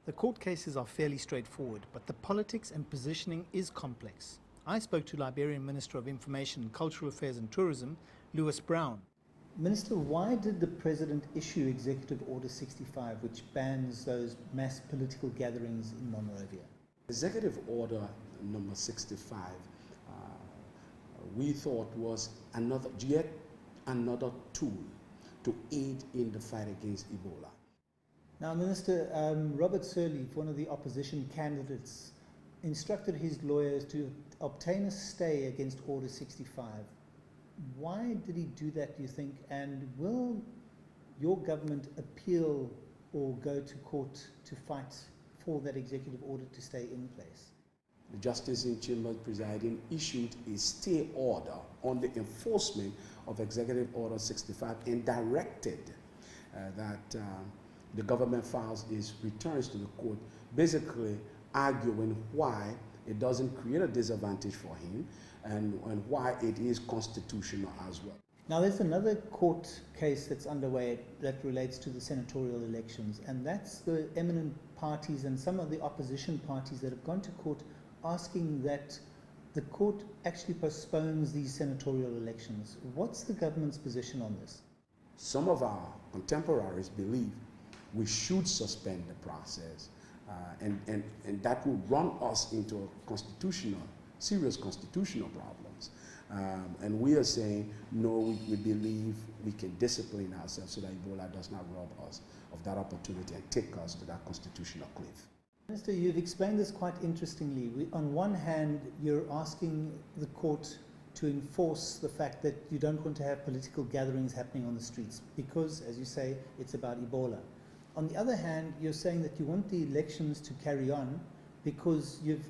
The court cases are fairly straightforward, but the politics and positioning is complex. I spoke to Liberian Minister of Information, Cultural Affairs and Tourism, Lewis Brown. Minister, why did the President issue Executive Order 65, which bans those mass political gatherings in Monrovia? Executive Order number 65, we thought was yet another tool to aid in the fight against Ebola. Now, Minister, Robert Sirleaf, one of the opposition candidates, instructed his lawyers to obtain a stay against Order 65. Why did he do that, do you think? And will your government appeal or go to court to fight for that executive order to stay in place? The Justice in Chambers presiding issued a stay order on the enforcement of Executive Order 65 and directed that the government files its returns to the court, basically arguing why it doesn't create a disadvantage for him and why it is constitutional as well. Now, there's another court case that's underway that relates to the senatorial elections, and that's the eminent parties and some of the opposition parties that have gone to court asking that the court actually postpones these senatorial elections. What's the government's position on this? Some of our contemporaries believe we should suspend the process, and that will run us into serious constitutional problems. And we are saying, no, we believe we can discipline ourselves so that Ebola does not rob us of that opportunity and take us to that constitutional cliff. Minister, you've explained this quite interestingly. On one hand, you're asking the court to enforce the fact that you don't want to have political gatherings happening on the streets because, as you say, it's about Ebola. On the other hand, you're saying that you want the elections to carry on because you've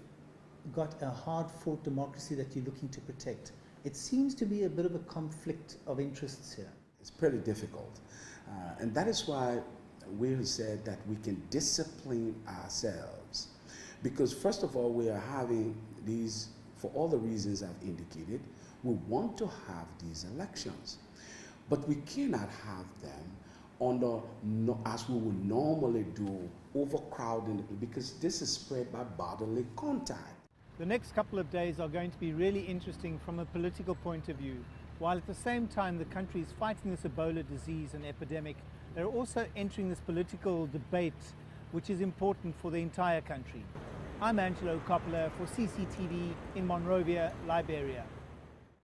got a hard-fought democracy that you're looking to protect. It seems to be a bit of a conflict of interests here. It's pretty difficult. And that is why we said that we can discipline ourselves. Because first of all, we are having these, for all the reasons I've indicated, we want to have these elections. But we cannot have them as we would normally do, overcrowding, because this is spread by bodily contact. The next couple of days are going to be really interesting from a political point of view. While at the same time the country is fighting this Ebola disease and epidemic, they're also entering this political debate which is important for the entire country. I'm Angelo Coppola for CCTV in Monrovia, Liberia.